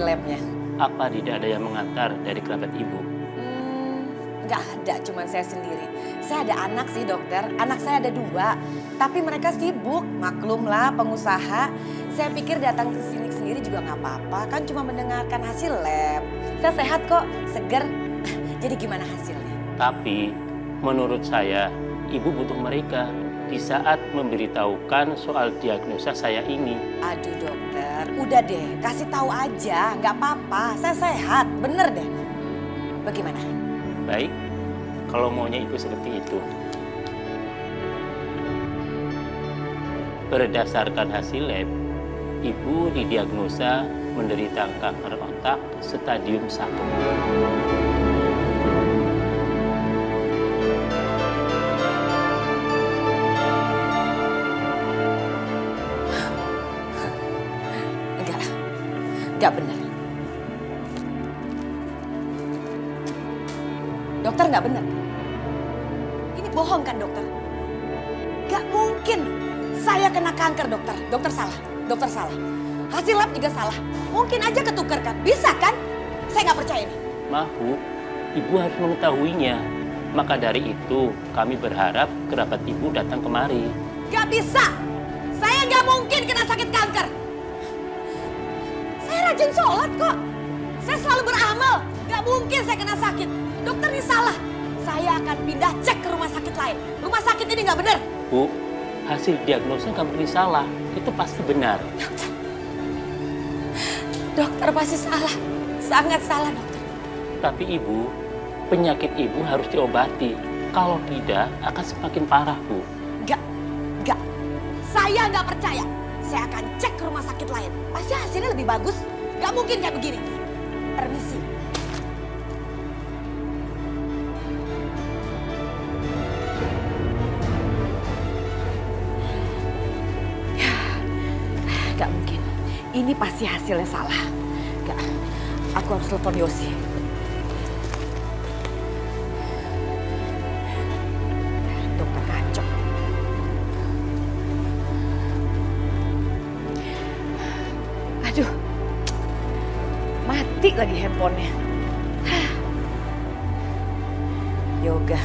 labnya. Apa tidak ada yang mengantar dari kerabat ibu? Nggak ada, cuma saya sendiri. Saya ada anak sih dokter, anak saya ada 2. Tapi mereka sibuk, maklum lah pengusaha. Saya pikir datang ke sini sendiri juga nggak apa-apa, kan cuma mendengarkan hasil lab. Saya sehat kok, seger. Jadi gimana hasilnya? Tapi menurut saya, ibu butuh mereka di saat memberitahukan soal diagnosa saya ini. Aduh dokter, udah deh, kasih tahu aja, nggak apa-apa. Saya sehat, bener deh. Bagaimana? Baik, kalau maunya ibu seperti itu. Berdasarkan hasil lab, ibu didiagnosa menderita kanker otak stadium 1. Enggak benar. Dokter nggak benar. Ini bohong kan dokter? Nggak mungkin saya kena kanker dokter. Dokter salah, dokter salah. Hasil lab juga salah. Mungkin aja ketukar kan? Bisa kan? Saya nggak percaya ini. Maaf Bu, ibu harus mengetahuinya. Maka dari itu kami berharap kerabat ibu datang kemari. Nggak bisa. Saya nggak mungkin kena sakit kanker. Saya rajin sholat kok. Saya selalu beramal. Nggak mungkin saya kena sakit. Dokter ini salah. Saya akan pindah cek ke rumah sakit lain. Rumah sakit ini nggak benar. Bu, hasil diagnosa nggak mungkin salah. Itu pasti benar. Dokter pasti salah. Sangat salah dokter. Tapi ibu, penyakit ibu harus diobati. Kalau tidak, akan semakin parah Bu. Nggak. Saya nggak percaya. Saya akan cek ke rumah sakit lain. Pasti hasilnya lebih bagus. Nggak mungkin kayak begini. Permisi. Gak mungkin. Ini pasti hasilnya salah. Gak. Aku harus telepon Yosi. Dokter kacau. Aduh. Mati lagi handphonenya. Yoga.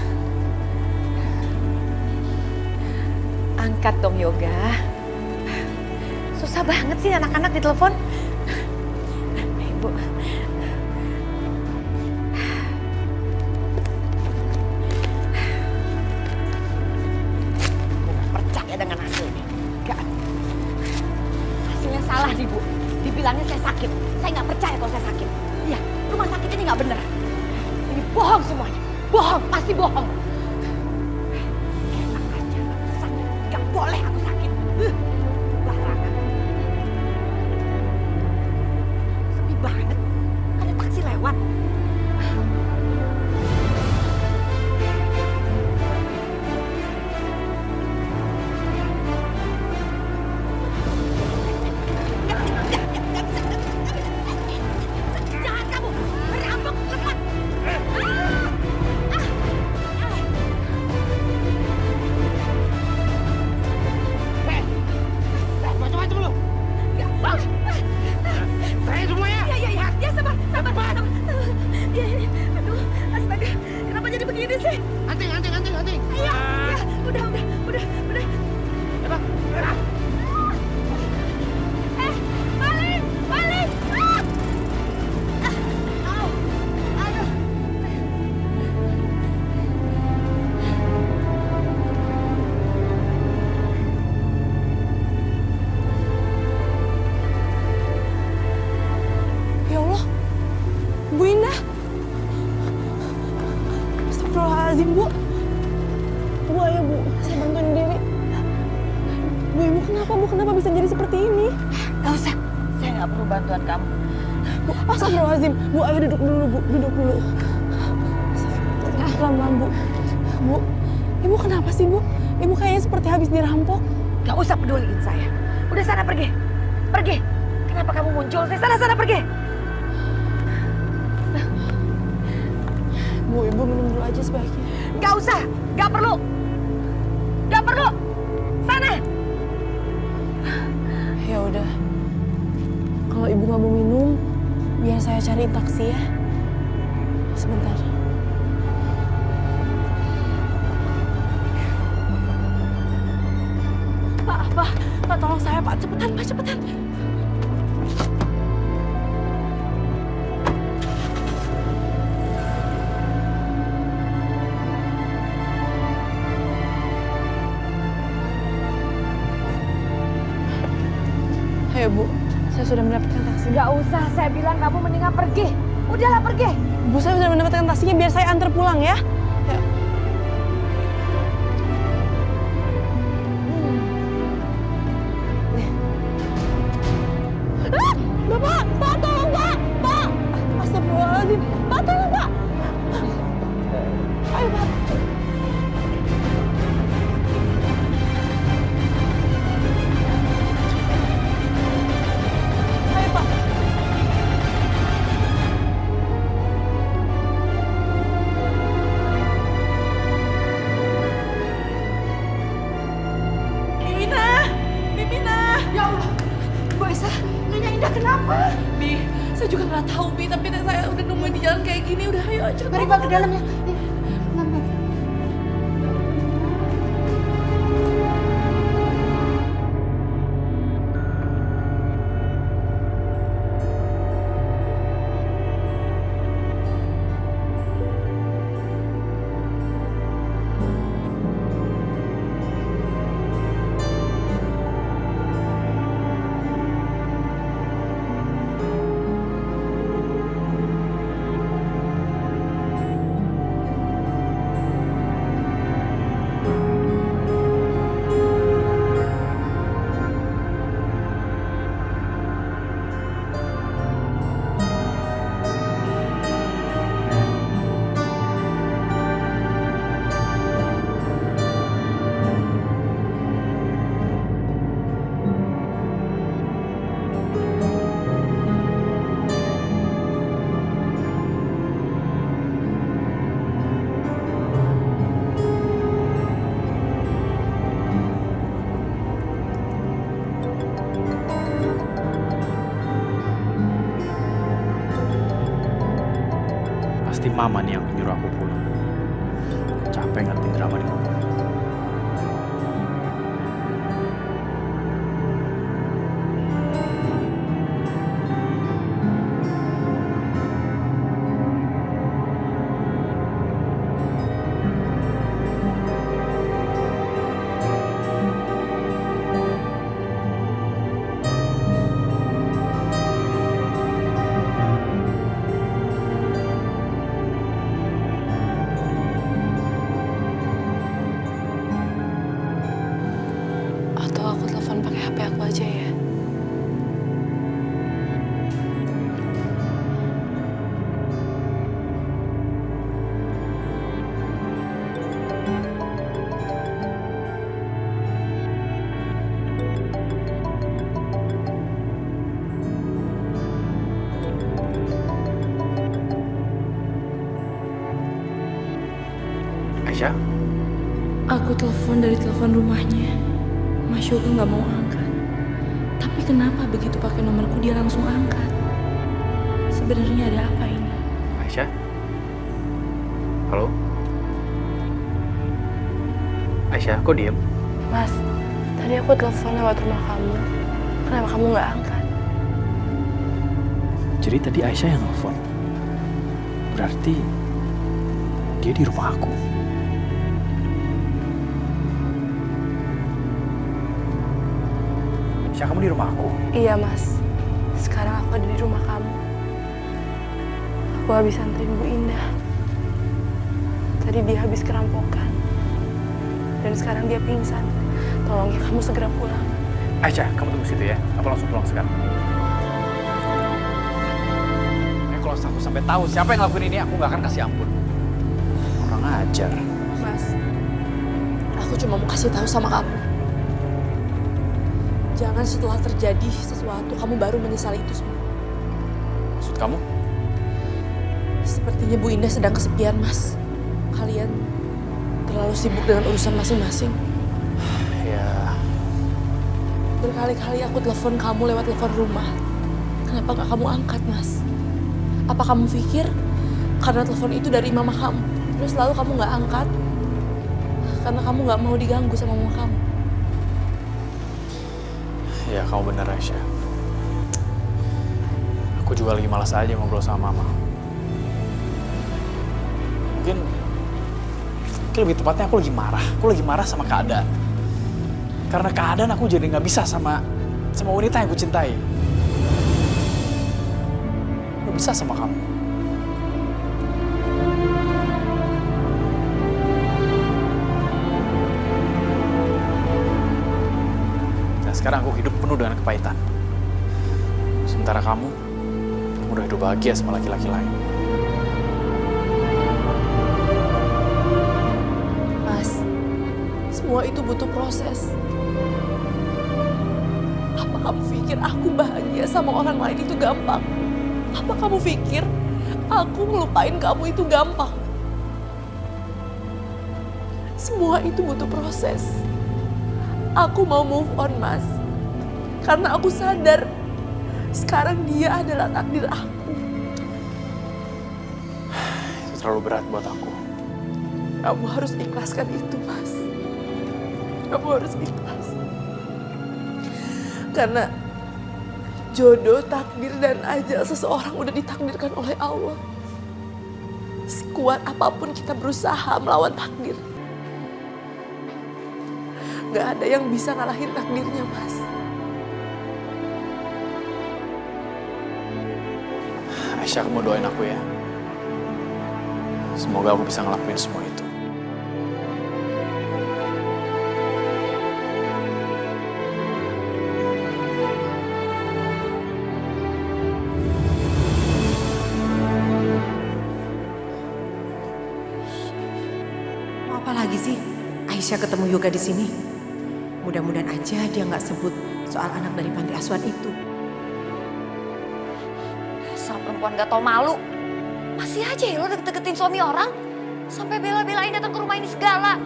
Angkat dong Yoga. Susah banget sih anak-anak ditelepon. Ibu. Aku gak percaya dengan hasil ini. Gak. Hasilnya salah nih Bu. Dibilangnya saya sakit. Saya gak percaya kalau saya sakit. Iya, rumah sakit ini gak bener. Ini bohong semuanya. Bohong, pasti bohong. Enak aja, gak usah. Gak boleh aku sakit. Barangan. Sepi banget. Ada taksi lewat. Jangan kamu berampok lepas. Macam-macam lu. Bang. Saya semuanya. Ya sabar. Ya. Aduh, astaga. Kenapa jadi begini sih? Anting. Ayo, ya, udah. Ya, Bang. Balik. Au. Aduh. Ya Allah, Bu Indah. Astagfirullahaladzim, Bu. Bu, ayo Bu, saya bantuin diri. Bu, Ibu kenapa, Bu? Kenapa bisa jadi seperti ini? Gak usah, saya gak perlu bantuan kamu. Bu, astagfirullahaladzim. Bu, ayo duduk dulu, Bu. Duduk dulu. Pelan-pelan, Bu. Bu, Ibu kenapa sih, Bu? Ibu kayaknya seperti habis dirampok. Gak usah peduliin saya. Udah sana pergi. Kenapa kamu muncul? Sana pergi. Bu, Ibu minum dulu aja sebaiknya. Gak usah, gak perlu. Sana. Ya udah. Kalau Ibu nggak mau minum, saya cari taksi ya. Sebentar. Pak, tolong saya, Pak. Cepetan, Pak, cepetan. Ayo, Bu. Saya sudah mendapatkan taksi. Nggak usah, saya bilang kamu mendingan pergi. Udahlah pergi. Bu, saya sudah mendapatkan taksinya, biar saya antar pulang ya. Ayo. Bapak, Pak, tolong, Pak! Pak! Astagfirullahaladzim. Pak, tolong, Pak! Ayo, Pak. Ayo, Pak. Mimina! Mimina! Ya Allah, Bu Aisyah, Nyonya Indah kenapa? Bi, saya juga nggak tahu, Bi. Tapi saya udah nungguin di jalan kayak gini. Udah, ayo aja. Mari Pak ke dalam ya. Pasti mama nih yang nyuruh aku pulang. Capek ngertiin drama di rumah. Atau aku telepon pakai HP aku aja ya. Aisyah, Aku telepon dari telepon rumahnya. Mas Yoga nggak mau angkat. Tapi kenapa begitu pakai nomorku dia langsung angkat? Sebenarnya ada apa ini? Aisyah. Halo? Aisyah, kok diem? Mas, tadi aku telepon lewat rumah kamu. Kenapa kamu nggak angkat? Jadi tadi Aisyah yang nelfon. Berarti dia di rumah aku. Aisyah, kamu di rumah aku? Iya, Mas. Sekarang aku ada di rumah kamu. Aku habis anterin Bu Indah. Tadi dia habis kerampokan. Dan sekarang dia pingsan. Tolong ya kamu segera pulang. Aisyah, kamu tunggu situ ya. Aku langsung pulang sekarang. Kalau aku sampai tahu siapa yang ngelakuin ini, aku nggak akan kasih ampun. Orang ajar. Mas, aku cuma mau kasih tahu sama kamu. Jangan setelah terjadi sesuatu, kamu baru menyesali itu semua. Maksud kamu? Sepertinya Bu Indah sedang kesepian, Mas. Kalian terlalu sibuk dengan urusan masing-masing. Ya, Berkali-kali aku telepon kamu lewat telepon rumah. Kenapa nggak kamu angkat, Mas? Apa kamu pikir karena telepon itu dari mama kamu, terus lalu kamu nggak angkat karena kamu nggak mau diganggu sama mama kamu? Ya, kamu bener, Aisyah. Aku juga lagi malas aja ngobrol sama mama. Mungkin lebih tepatnya aku lagi marah. Aku lagi marah sama keadaan. Karena keadaan aku jadi nggak bisa sama wanita yang aku cintai. Nggak bisa sama kamu. Dan sekarang aku hidup penuh dengan kepahitan. Sementara kamu udah hidup bahagia sama laki-laki lain. Mas, semua itu butuh proses. Apa kamu pikir aku bahagia sama orang lain itu gampang? Apa kamu pikir aku ngelupain kamu itu gampang? Semua itu butuh proses. Aku mau move on, Mas. Karena aku sadar sekarang dia adalah takdir aku. Itu terlalu berat buat aku. Kamu harus ikhlaskan itu, Mas. Kamu harus ikhlas. Karena jodoh, takdir, dan ajal seseorang udah ditakdirkan oleh Allah. Sekuat apapun kita berusaha melawan takdir, gak ada yang bisa ngalahin takdirnya, Mas. Aisyah, kamu doain aku ya. Semoga aku bisa ngelakuin semua itu. Mau apa lagi sih Aisyah ketemu Yoga di sini? Mudah-mudahan aja dia nggak sebut soal anak dari panti asuhan itu. Dasar perempuan gak tau malu. Masih aja ya lo deket-deketin suami orang. Sampai bela-belain datang ke rumah ini segala.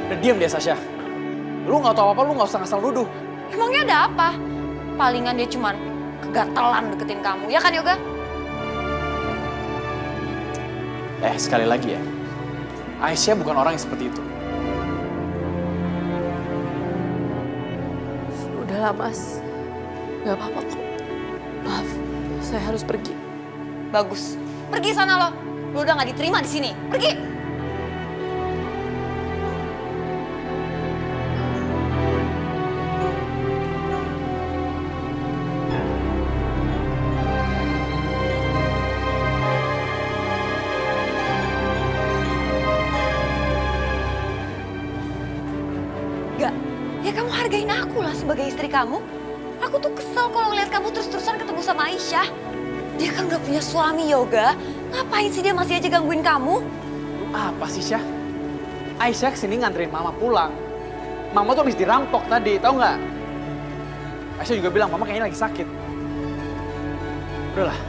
Udah diam dia, Sasha. Lu gak tau apa-apa, lu gak usah ngasal nuduh. Emangnya ada apa? Palingan dia cuman kegatelan deketin kamu. Ya kan Yoga? Sekali lagi ya. Aisyah bukan orang yang seperti itu. Udahlah, Mas. Gak apa-apa kok. Maaf, saya harus pergi. Bagus. Pergi sana lo. Lo udah gak diterima di sini. Pergi. Gak. Ya kamu hargain aku lah sebagai istri kamu. Aku tuh kesel kalau ngeliat kamu terus-terusan ketemu sama Aisyah. Dia kan udah punya suami, Yoga. Ngapain sih dia masih aja gangguin kamu? Lu apa sih, Syah? Aisyah kesini nganterin mama pulang. Mama tuh habis dirampok tadi, tahu nggak? Aisyah juga bilang, mama kayaknya lagi sakit. Udahlah,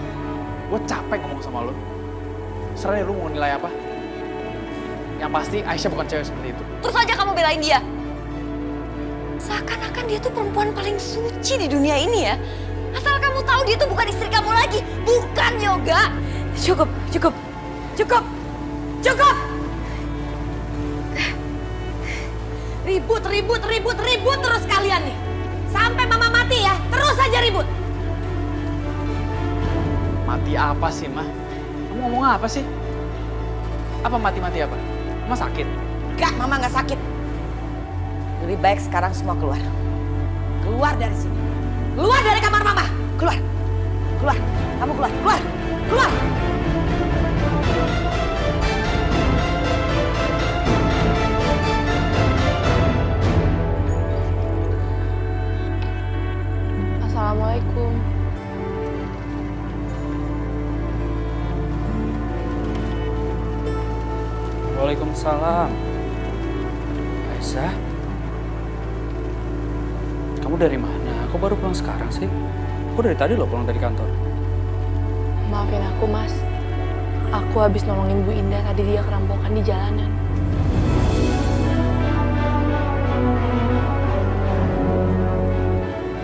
gue capek ngomong sama lu. Serah deh lu mau nilai apa. Yang pasti Aisyah bukan cewek seperti itu. Terus aja kamu belain dia. Seakan-akan dia tuh perempuan paling suci di dunia ini ya. Asal kamu tahu dia tuh bukan istri kamu lagi. Bukan, Yoga. Cukup, cukup, cukup, cukup. Ribut, ribut, ribut, ribut terus kalian nih. Sampai mama mati ya, terus aja ribut. Mati apa sih, Mah? Kamu ngomong apa sih? Apa mati-mati apa? Mama sakit? Enggak, mama nggak sakit. Lebih baik sekarang semua keluar. Keluar dari sini. Keluar dari kamar mama. Keluar. Keluar. Kamu keluar. Keluar. Keluar. Assalamualaikum. Waalaikumsalam. Aisyah, kamu dari mana? Aku baru pulang sekarang sih. Aku dari tadi loh pulang dari kantor. Maafin aku, Mas. Aku habis nolongin Bu Indah, tadi dia kerampokan di jalanan.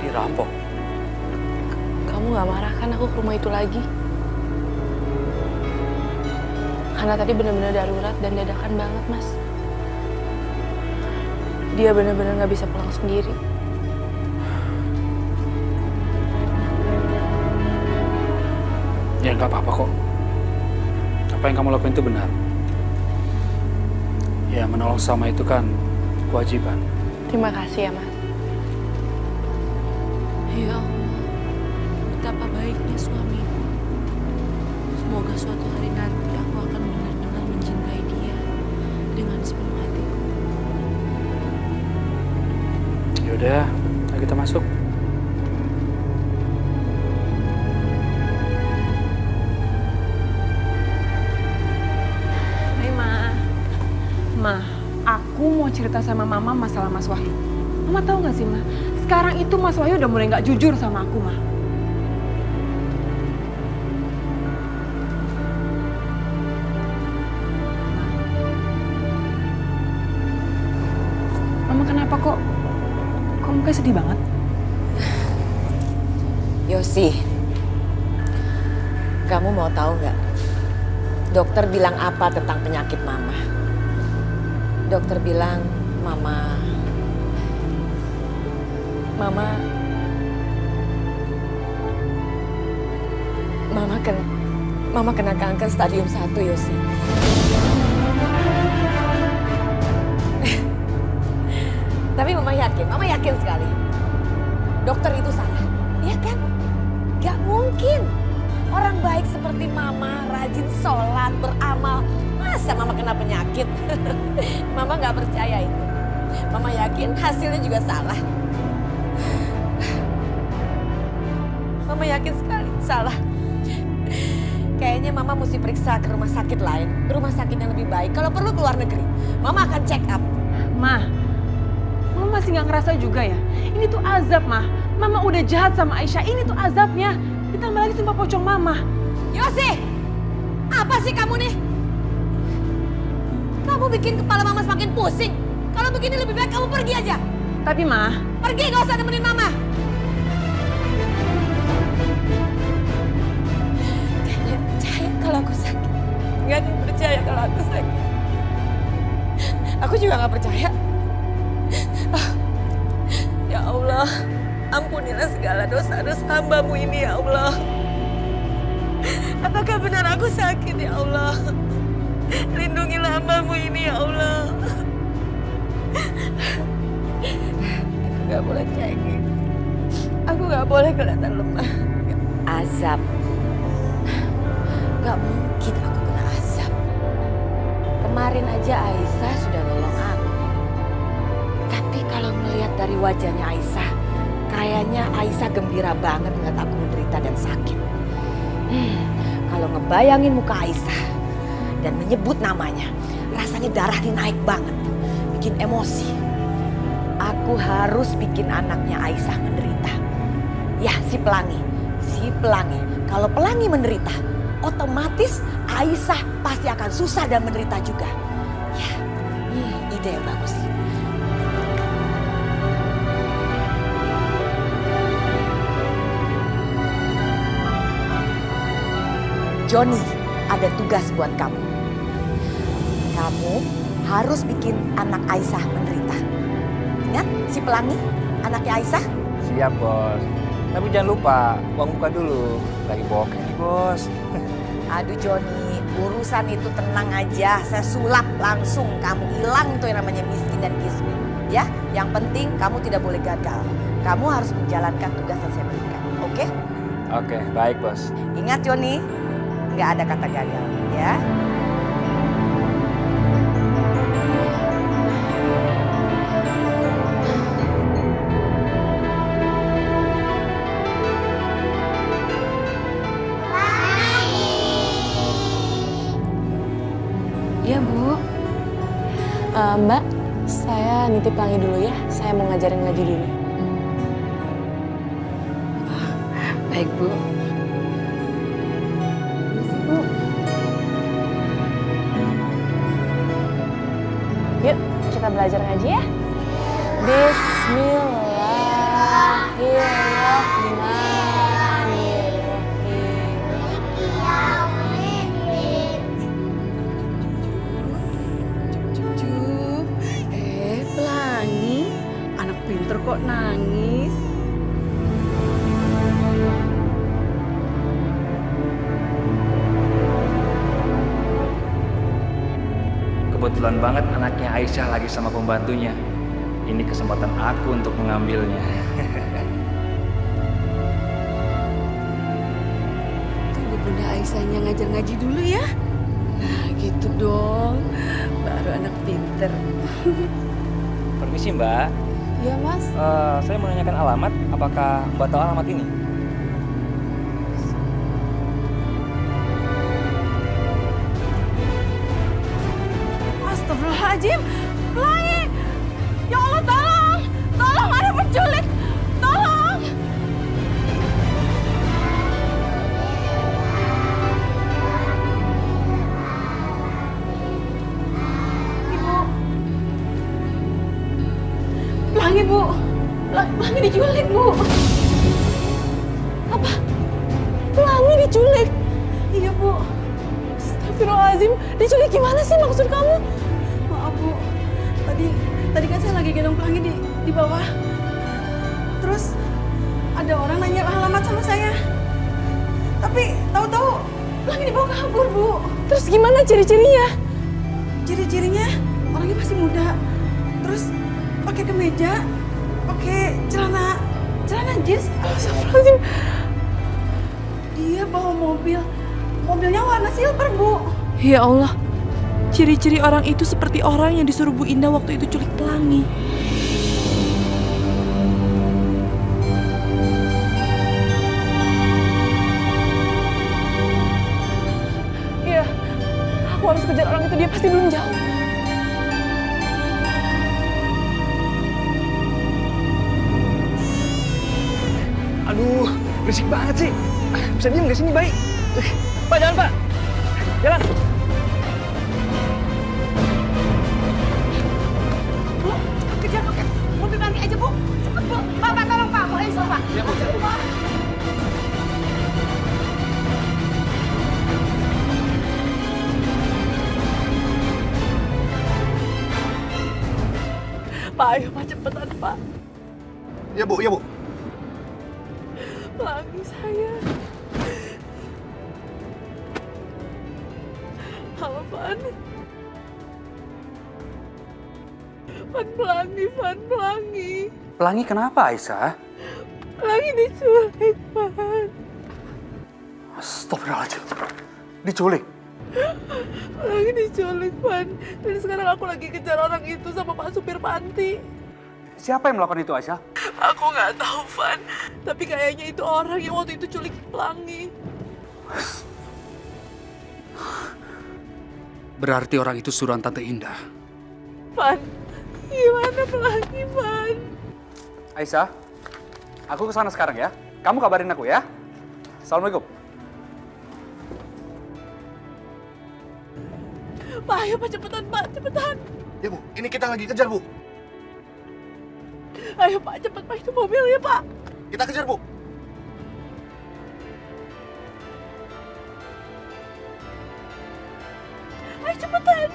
Dirampok? gak marah kan aku ke rumah itu lagi? Karena tadi benar-benar darurat dan dadakan banget, Mas. Dia benar-benar gak bisa pulang sendiri. Ya nggak apa-apa kok. Apa yang kamu lakukan itu benar. Ya menolong sama itu kan kewajiban. Terima kasih ya, Mas. Ya Allah, betapa baiknya suamiku. Semoga suatu hari nanti aku akan benar-benar mencintai dia dengan sepenuh hatiku. Yaudah, ayo kita masuk. Ma, aku mau cerita sama Mama masalah Mas Wahyu. Mama tahu nggak sih, Ma? Sekarang itu Mas Wahyu udah mulai nggak jujur sama aku, Ma. Mama kenapa kok? Kok mukanya sedih banget? Yosi, kamu mau tahu nggak? Dokter bilang apa tentang penyakit Mama? Dokter bilang Mama kena kanker stadium 1, Yosi. Tapi Mama yakin sekali. Dokter itu salah, iya kan? Gak mungkin. Orang baik seperti Mama, rajin sholat, beramal. Masa Mama kena penyakit? Mama gak percaya itu. Mama yakin hasilnya juga salah. Mama yakin sekali salah. Kayaknya Mama mesti periksa ke rumah sakit lain. Rumah sakit yang lebih baik. Kalau perlu ke luar negeri. Mama akan check up. Ma, Mama masih nggak ngerasa juga ya? Ini tuh azab, Ma. Mama udah jahat sama Aisyah. Ini tuh azabnya. Ditambah lagi sumpah pocong Mama. Yosi, apa sih kamu nih? Kamu bikin kepala Mama semakin pusing. Kalau begini lebih baik kamu pergi aja. Tapi Ma, Pergi, gak usah nemenin Mama. Gak percaya kalau aku sakit. Gak ada yang percaya kalau aku sakit. Aku juga gak percaya. Ya Allah, ampunilah segala dosa-dosa hamba-Mu ini ya Allah. Apakah benar aku sakit ya Allah? Lindungilah hamba-Mu ini ya Allah. Aku gak boleh cengeng. Aku gak boleh kelihatan lemah. Azab. Gak mungkin aku kena azab. Kemarin aja Aisyah sudah nolong aku. Tapi kalau melihat dari wajahnya Aisyah, kayaknya Aisyah gembira banget ngeliat aku menderita dan sakit. Kalau ngebayangin muka Aisyah dan menyebut namanya, rasanya darahnya naik banget. Bikin emosi. Aku harus bikin anaknya Aisyah menderita. Ya, si Pelangi. Kalau Pelangi menderita, otomatis Aisyah pasti akan susah dan menderita juga. Ya, ide yang bagus. Johnny, ada tugas buat kamu. Kamu harus bikin anak Aisyah menderita. Ingat si Pelangi, anaknya Aisyah? Siap, Bos. Tapi jangan lupa, uang muka dulu. Lagi bokeh nih, Bos. Aduh Johnny, urusan itu tenang aja. Saya sulap langsung. Kamu hilang tuh yang namanya miskin dan kismin. Ya, yang penting kamu tidak boleh gagal. Kamu harus menjalankan tugas yang saya berikan. Oke? Oke, baik, Bos. Ingat Johnny, nggak ada kata gagal. Ya. iya Bu. Mbak, saya nitip Pelangi dulu ya. Saya mau ngajarin ngaji dulu. Baik Bu. Yuk, kita belajar ngaji ya. Bismillahirrahmanirrahim. Kebetulan banget anaknya Aisyah lagi sama pembantunya. Ini kesempatan aku untuk mengambilnya. Tunggu Bunda Aisyahnya ngajar ngaji dulu ya. Nah gitu dong, baru anak pinter. Permisi Mbak, Iya Mas. saya mau nanyakan alamat. Apakah Mbak tahu alamat ini? Astagfirullahaladzim, Pelangi! Ya Allah tolong! Tolong ada penculik! Tolong! Ibu. Pelangi Bu. Pelangi diculik Bu. Apa? Pelangi diculik? Iya Bu. Astagfirullahaladzim, diculik gimana sih maksud kamu? Maaf Bu, tadi kan saya lagi gendong Pelangi di bawah. Terus ada orang nanya alamat sama saya. Tapi tahu-tahu Pelangi dibawa kabur Bu. Terus gimana ciri-cirinya? Ciri-cirinya orangnya masih muda. Terus pakai kemeja, pakai celana jeans. Astagfirullahaladzim. Dia bawa mobilnya warna silver, Bu. Ya Allah, ciri-ciri orang itu seperti orang yang disuruh Bu Indah waktu itu culik Pelangi. Iya, aku harus kejar orang itu, dia pasti belum jauh. Aduh, berisik banget sih. Bisa diem nggak sini, baik? Pak, jalan Pak. Jalan. Bu, kejar pakai mobil Pelangi aja, Bu. Cepet, Bu. Pak, tolong Pak. Mau Aisyah, Pak. Ya, Bu. Pak, ayo Pak, cepetan Pak. Ya Bu, ya Bu. Pelangi saya. Halo, Van. Van Pelangi. Pelangi kenapa, Aisyah? Pelangi diculik, Van. Astagfirullahaladzim. Diculik? Pelangi diculik, Van. Dan sekarang aku lagi kejar orang itu sama Pak supir panti. Siapa yang melakukan itu, Aisyah? Aku nggak tahu, Van. Tapi kayaknya itu orang yang waktu itu culik Pelangi. Berarti orang itu suruhan Tante Indah. Van, gimana Pelangi, Van? Aisyah, aku kesana sekarang ya. Kamu kabarin aku ya. Assalamualaikum. Pak, ayo Pak, cepetan Pak, cepetan. Ya Bu, ini kita lagi kejar Bu. Ayo Pak, cepet Pak, itu mobilnya Pak. Kita kejar Bu. Ayo cepetan.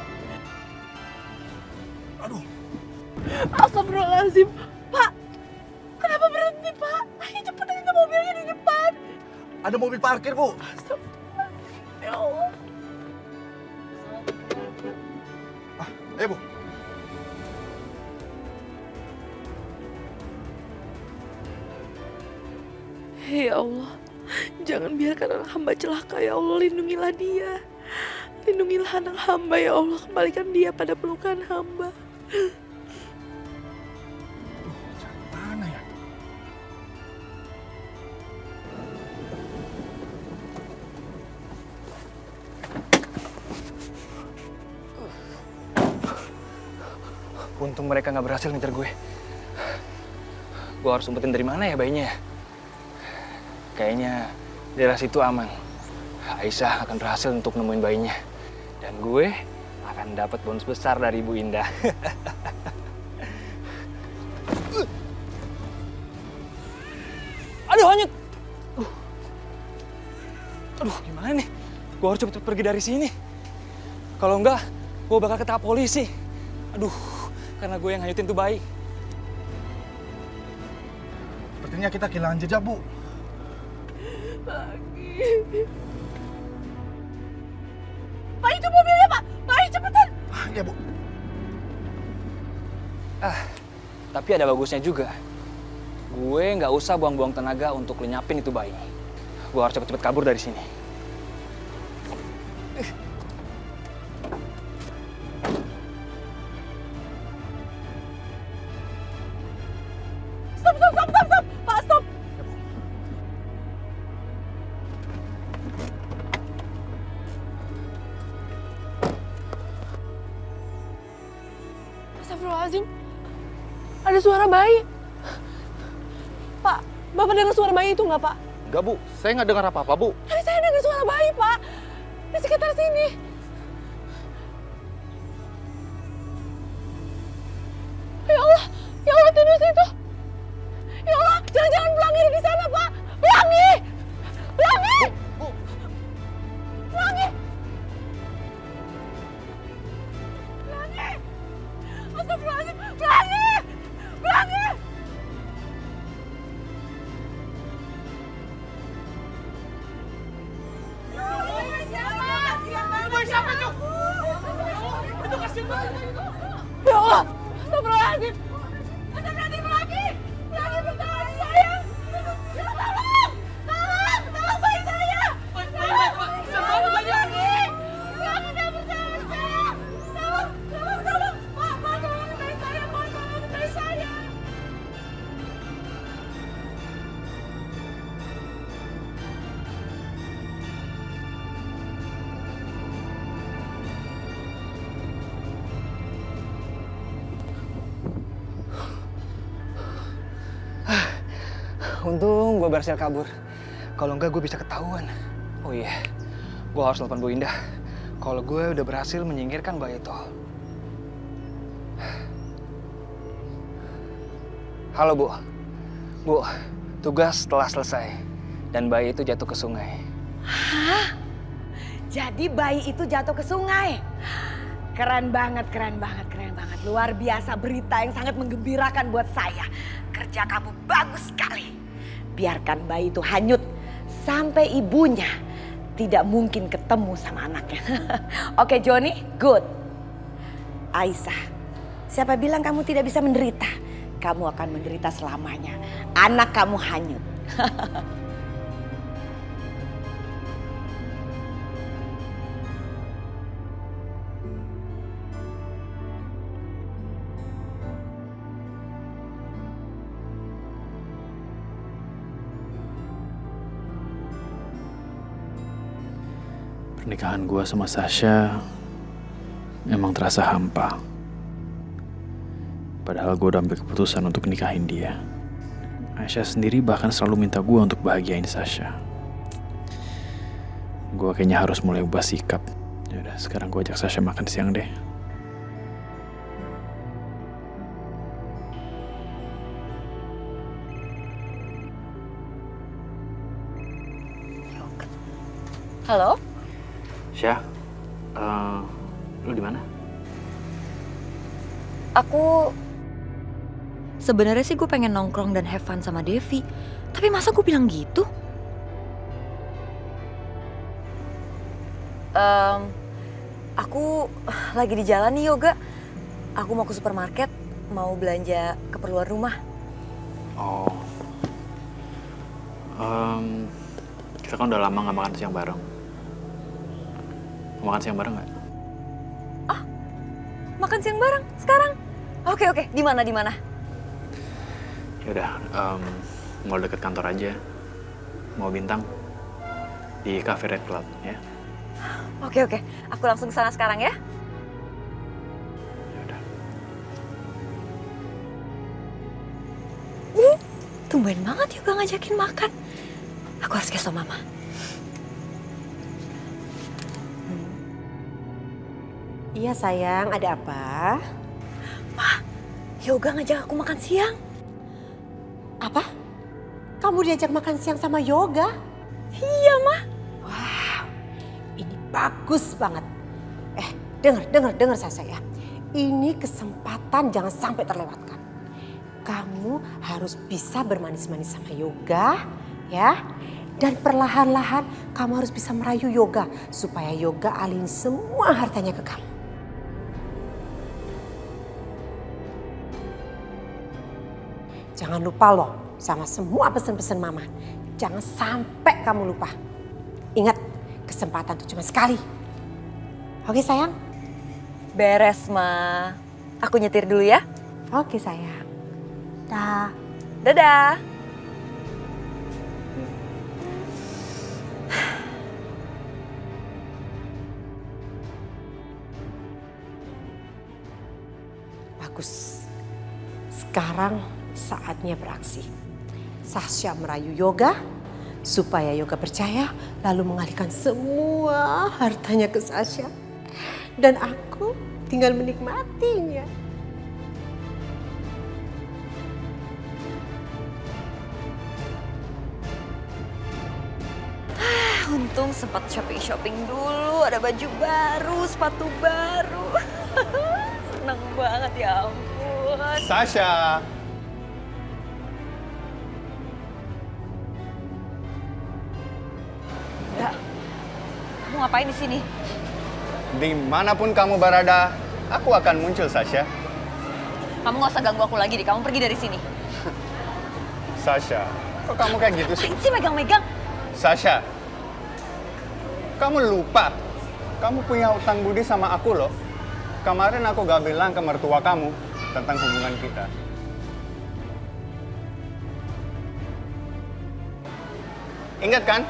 Aduh, Astagfirullahaladzim. Pak, kenapa berhenti Pak? Ayo cepetan, itu mobilnya di depan. ada mobil parkir Bu. Astagfirullahaladzim, ya Allah. Ayo Bu. Ya Allah, jangan biarkan anak hamba celaka ya Allah, lindungilah dia. Lindungilah anak hamba ya Allah, kembalikan dia pada pelukan hamba. Mana ya? Untung mereka nggak berhasil ngejar gue. Gue harus umpetin dari mana ya bayinya ya? Kayaknya daerah situ aman. Aisyah akan berhasil untuk nemuin bayinya. Dan gue akan dapat bonus besar dari Ibu Indah. Aduh, hanyut! Aduh, gimana nih? Gue harus cepet pergi dari sini. Kalau enggak, gue bakal ketangkap polisi. Aduh, karena gue yang hanyutin tuh bayi. Sepertinya kita kehilangan jejak Bu. Pak, itu mobilnya Pak. Pak, ayo cepetan. Ya Bu. Tapi ada bagusnya juga. Gue nggak usah buang-buang tenaga untuk lenyapin itu bayi. Gue harus cepet-cepet kabur dari sini. Stop! Pak, stop! Astagfirullahaladzim. Ada suara bayi. Pak, Bapak dengar suara bayi itu nggak, Pak? Enggak, Bu. Saya nggak dengar apa-apa, Bu. Tadi saya dengar suara bayi, Pak. Di sekitar sini. Ya Allah, itu di situ. Ya Allah, jangan-jangan pelangi ada di sana, Pak. Pelangi! Pelangi! Bu. Pelangi! Pelangi! Astagfirullahaladzim! Pelangi! Pelangi! Ya Allah! Astagfirullahaladzim! Astagfirullahaladzim, pelangi! Pelangi bertahan saya! Ya tolong! Tolong bayi saya! Pelangi! Pelangi dah bertahan saya! Tolong! Pak, tolong bayi saya! Pak, tolong bayi saya! Untung gue berhasil kabur. Kalau enggak gue bisa ketahuan. Oh iya, gue harus telepon Bu Indah. Kalau gue udah berhasil menyingkirkan bayi itu. Halo Bu. Bu, tugas telah selesai. Dan bayi itu jatuh ke sungai. Hah? Jadi bayi itu jatuh ke sungai? Keren banget. Luar biasa, berita yang sangat menggembirakan buat saya. Kerja kamu bagus sekali. Biarkan bayi itu hanyut sampai ibunya tidak mungkin ketemu sama anaknya. Oke Johnny, good. Aisyah, siapa bilang kamu tidak bisa menderita? Kamu akan menderita selamanya. Anak kamu hanyut. Pernikahan gue sama Sasha emang terasa hampa. Padahal gue udah ambil keputusan untuk nikahin dia. Aisyah sendiri bahkan selalu minta gue untuk bahagiain Sasha. Gue kayaknya harus mulai ubah sikap. Yaudah, sekarang gue ajak Sasha makan siang deh. Halo? Syah, lu di mana? Aku sebenarnya sih gue pengen nongkrong dan have fun sama Devi. Tapi masa gue bilang gitu? Aku lagi di jalan nih Yoga. Aku mau ke supermarket, mau belanja keperluan rumah. Oh, kita kan udah lama gak makan siang bareng. Mau makan siang bareng nggak? Makan siang bareng sekarang? Oke, di mana? Yaudah, mau deket kantor aja. Mau bintang di Cafe Red Club ya. Oke, aku langsung ke sana sekarang ya. Yaudah. Tumben banget Yoga ngajakin makan. Aku harus kasih tau Mama. Iya sayang, ada apa? Ma, Yoga ngajak aku makan siang. Apa? Kamu diajak makan siang sama Yoga? Iya, Ma. Wow, ini bagus banget. Dengar Sasha ya. Ini kesempatan jangan sampai terlewatkan. Kamu harus bisa bermanis-manis sama Yoga, ya. Dan perlahan-lahan kamu harus bisa merayu Yoga supaya Yoga alihin semua hartanya ke kamu. jangan lupa loh sama semua pesan-pesan mama. Jangan sampai kamu lupa. Ingat, kesempatan itu cuma sekali. Oke sayang? Beres, Ma. Aku nyetir dulu ya. Oke sayang. Dah. Dadah. Bagus. Sekarang saatnya beraksi. Sasha merayu Yoga supaya Yoga percaya lalu mengalihkan semua hartanya ke Sasha. Dan aku tinggal menikmatinya. Untung sempat shopping-shopping dulu, ada baju baru, sepatu baru. Seneng banget ya ampun. Sasha. Ya, kamu ngapain di sini? Dimanapun kamu berada, aku akan muncul, Sasha. Kamu gak usah ganggu aku lagi deh, kamu pergi dari sini. Sasha, kok kamu kayak gitu sih? Ngapain sih megang-megang? Sasha, kamu lupa. Kamu punya utang budi sama aku loh. Kemarin aku gak bilang ke mertua kamu tentang hubungan kita. Ingat kan?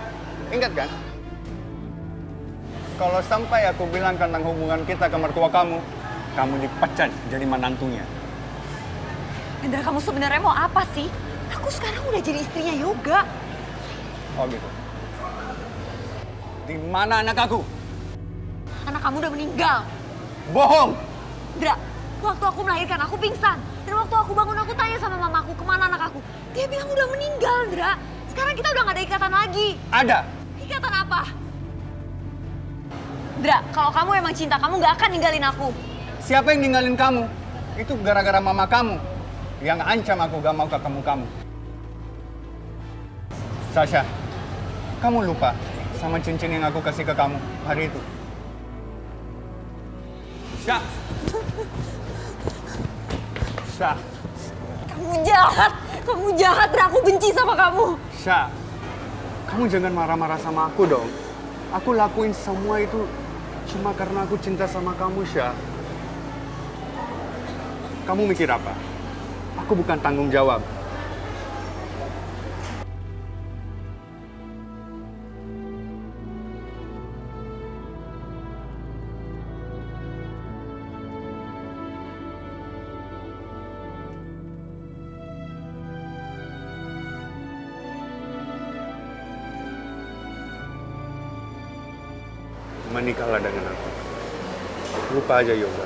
Ingat kan? Kalau sampai aku bilang tentang hubungan kita ke mertua kamu, kamu dipecat jadi menantunya. Hendra, kamu sebenarnya mau apa sih? Aku sekarang udah jadi istrinya Yoga. Oh gitu. Di mana anak aku? Anak kamu udah meninggal. Bohong! Dra, waktu aku melahirkan aku pingsan. Dan waktu aku bangun aku tanya sama mamaku kemana anak aku. Dia bilang udah meninggal, Dra. Sekarang kita udah gak ada ikatan lagi. Ada. Ikatan apa? Dra, kalau kamu emang cinta, kamu gak akan ninggalin aku. Siapa yang ninggalin kamu? Itu gara-gara mama kamu yang ancam aku gak mau ketemu kamu. Sasha, kamu lupa sama cincin yang aku kasih ke kamu hari itu? Syah! Syah! Kamu jahat, Dra. Aku benci sama kamu. Syah, kamu jangan marah-marah sama aku dong. Aku lakuin semua itu cuma karena aku cinta sama kamu, Syah. Kamu mikir apa? Aku bukan tanggung jawab. Menikahlah dengan aku. Lupa aja Yoga.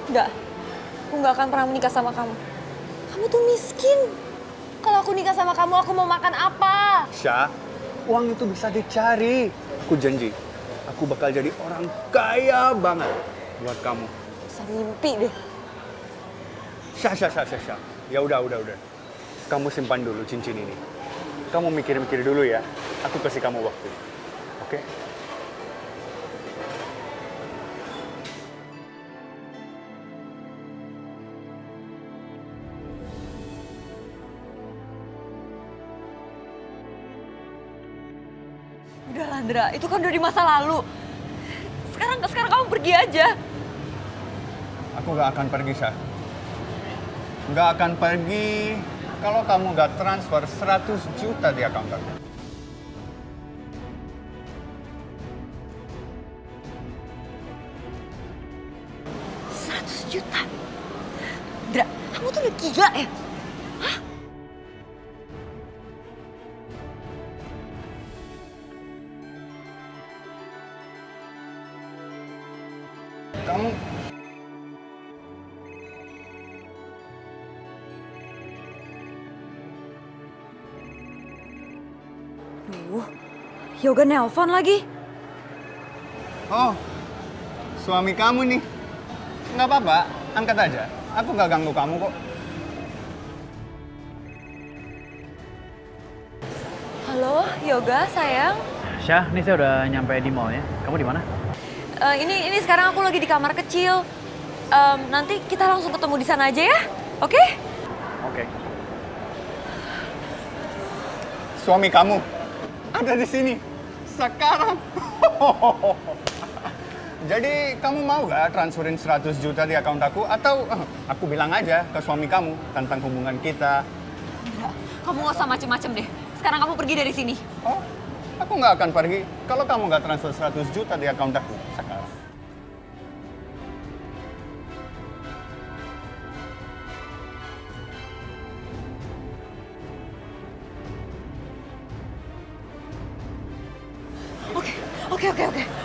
Enggak, aku nggak akan pernah menikah sama kamu. Kamu tuh miskin. Kalau aku nikah sama kamu, aku mau makan apa? Syah, uang itu bisa dicari. Aku janji, aku bakal jadi orang kaya banget buat kamu. Bisa mimpi deh. Syah. Ya udah. Kamu simpan dulu cincin ini. Kamu mikir-mikir dulu ya. Aku kasih kamu waktu. Oke? Udah Landra, itu kan udah di masa lalu. Sekarang kamu pergi aja. Aku gak akan pergi, Syah. Gak akan pergi kalau kamu gak transfer 100 juta di akun aku. Juta. Dra, kamu tuh udah gila ya? Hah? Kamu... Yoga nelpon lagi. Oh, suami kamu nih. Nggak apa-apa, angkat aja. Aku nggak ganggu kamu kok. Halo, Yoga, sayang. Syah, ini saya udah nyampe di mall ya. Kamu di mana? Ini sekarang aku lagi di kamar kecil. Nanti kita langsung ketemu di sana aja ya, oke? Oke. Suami kamu ada di sini sekarang. Jadi kamu mau gak transferin 100 juta di akun aku? Atau aku bilang aja ke suami kamu tentang hubungan kita? Enggak, kamu gak usah macem-macem deh. Sekarang kamu pergi dari sini. Oh, aku nggak akan pergi kalau kamu nggak transfer 100 juta di akun aku sekarang.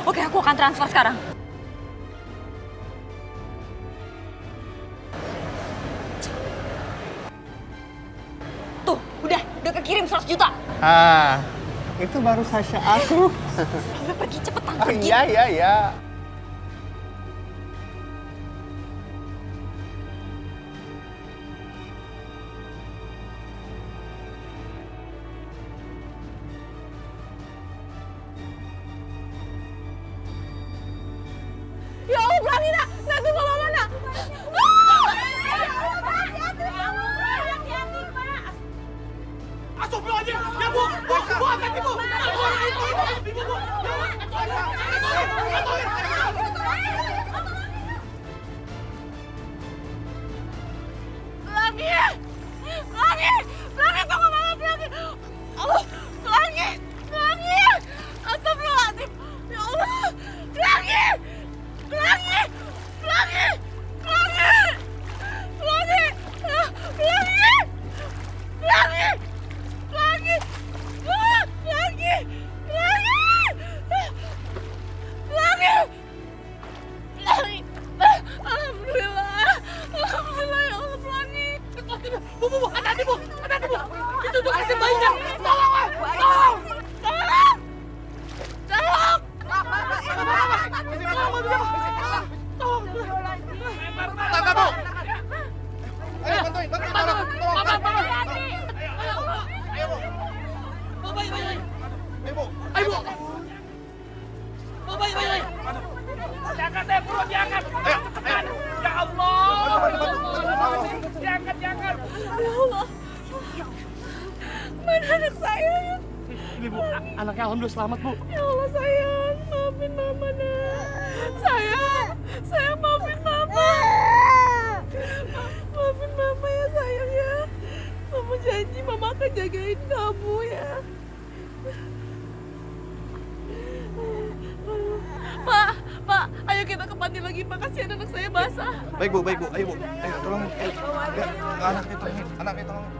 Oke, aku akan transfer sekarang. Tuh, udah kekirim 100 juta. Ah, itu baru Sasha aku. Udah pergi, cepetan Oh, pergi. iya. Ya Allah, Pelangi, nak tunggu mama, nak. Astagfirullahaladzim! Ya Bu! Bu, hati-hati Bu! Pelangi, tunggu mama, Pelangi. Allah, Pelangi. Astagfirullahaladzim. Ya Allah, Pelangi. Alhamdulillah ya Allah, Pelangi. Bu, hati-hati Bu! Itu tuh kasih bayinya! Tolong! Tangkap, Bu! Ayo, bantuin, tolong. Ayo, Bu. Ayo, Bu. Bayi! Diangkat ya, bro, diangkat! Cepetan! Ya Allah! Diangkat! Ya Allah. Mana anak saya? Ini Bu, anaknya alhamdulillah selamat Bu. Ya Allah, sayang. Maafin mama, nak. Sayang, maafin mama. Maafin mama ya, sayang ya. Mama janji mama akan jagain kamu ya. Pak, ayo kita ke panti lagi. Pak, kasihan anak saya basah. Baik, Bu. Ayo, Bu. Ayo, tolongin. Ayo. Anaknya tolongin.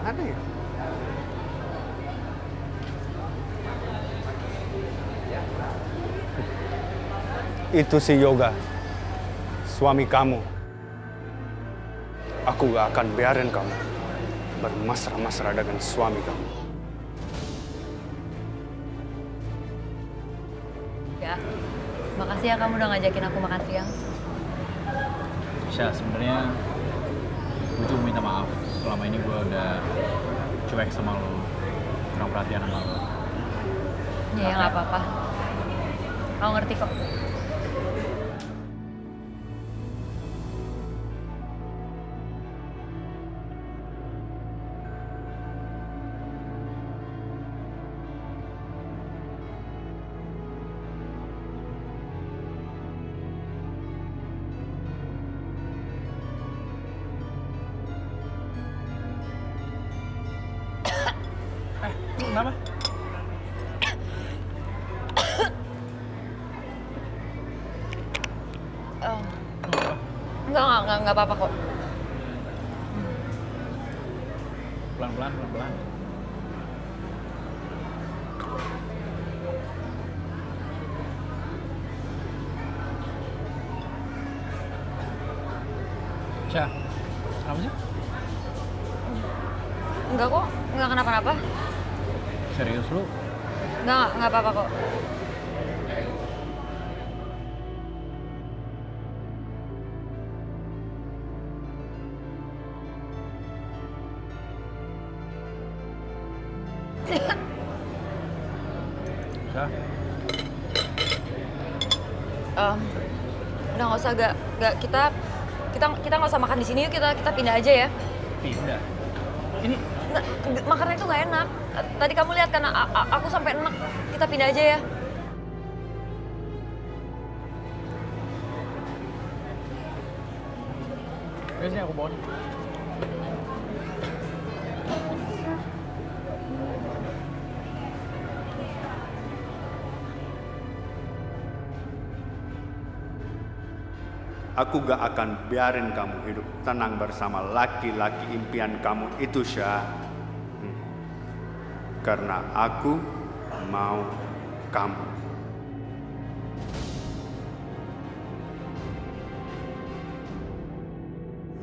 Mana ya? Itu si Yoga, suami kamu. Aku gak akan biarin kamu bermesra-mesra dengan suami kamu. Ya, makasih ya kamu udah ngajakin aku makan siang. Syah, sebenarnya gue cuma minta maaf. Selama ini gue udah cuek sama lo, kurang perhatian sama lo. Ya, nggak apa-apa. Aku ngerti kok. Kenapa? Enggak apa-apa kok. Pelan-pelan. Syah, kenapa sih? Enggak kok, enggak kenapa-napa. Serius lu? Enggak apa-apa kok. Syah, Udah nggak usah, gak kita nggak usah makan di sini yuk, kita pindah aja ya. pindah. Ini Nggak, makannya itu nggak enak. Tadi kamu lihat kan aku sampai enak. Kita pindah aja ya. sini aku bawa nih. Aku gak akan biarin kamu hidup tenang bersama laki-laki impian kamu itu, Syah. Karena aku mau kamu.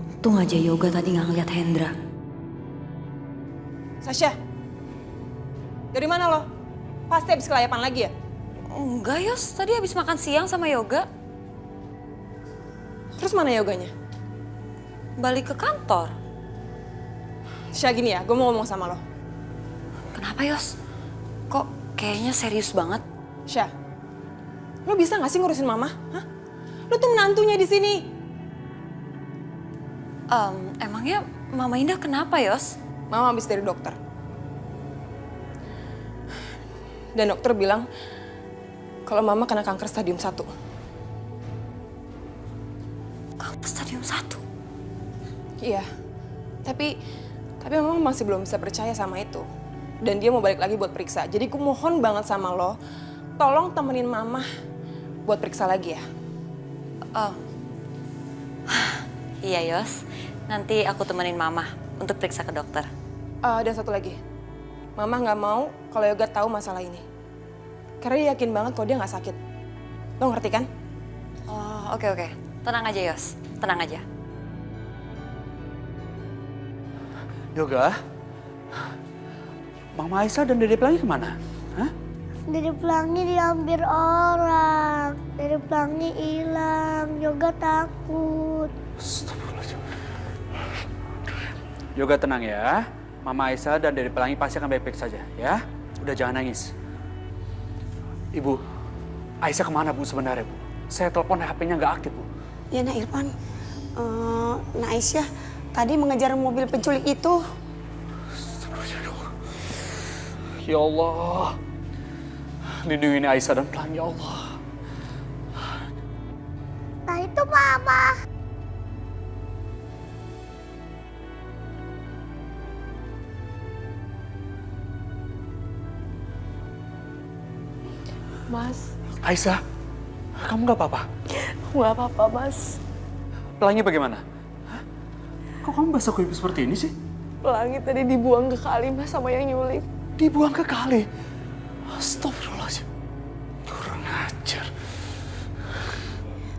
Untung aja Yoga tadi nggak ngeliat Hendra. Sasha, dari mana lo? Pasti habis kelayapan lagi ya? Enggak Yos, tadi habis makan siang sama Yoga. Terus mana yoganya? Balik ke kantor. Syah gini ya, gue mau ngomong sama lo. Kenapa Yos? Kok kayaknya serius banget? Syah, lo bisa gak sih ngurusin mama? Hah? Lo tuh menantunya di sini. Emangnya Mama Indah kenapa Yos? Mama habis dari dokter. Dan dokter bilang kalau mama kena kanker stadium 1. Kanker stadium 1? Iya, tapi mama masih belum bisa percaya sama itu. Dan dia mau balik lagi buat periksa. Jadi aku mohon banget sama lo, tolong temenin mama buat periksa lagi ya. Iya Yos, nanti aku temenin Mama untuk periksa ke dokter. Dan satu lagi, mama nggak mau kalau Yoga tahu masalah ini. Karena dia yakin banget kalau dia nggak sakit. Lo ngerti kan? Oh, oke. Tenang aja Yos, tenang aja. Yoga, Mama Aisyah dan Dede Pelangi kemana? Hah? Dede Pelangi diambil orang. Dede Pelangi hilang. Yoga takut. Astagfirullahaladzim. Yoga tenang ya. Mama Aisyah dan Dede Pelangi pasti akan baik-baik saja ya. Udah jangan nangis. Ibu, Aisyah kemana Bu sebenarnya Bu? Saya telepon HP-nya nggak aktif Bu. Ya Nak Irfan, Nak Aisyah tadi mengejar mobil penculik itu. Ya Allah, lindungi Aisyah dan Pelangi ya Allah. Nah itu mama. Mas, Aisyah, kamu nggak apa-apa? nggak apa-apa Mas. Pelangi bagaimana? Hah? Kok kamu basah kuyup seperti ini sih? Pelangi tadi dibuang ke kali Mas sama yang nyulik. Dibuang ke kali? Astagfirullahaladzim. Kurang ajar.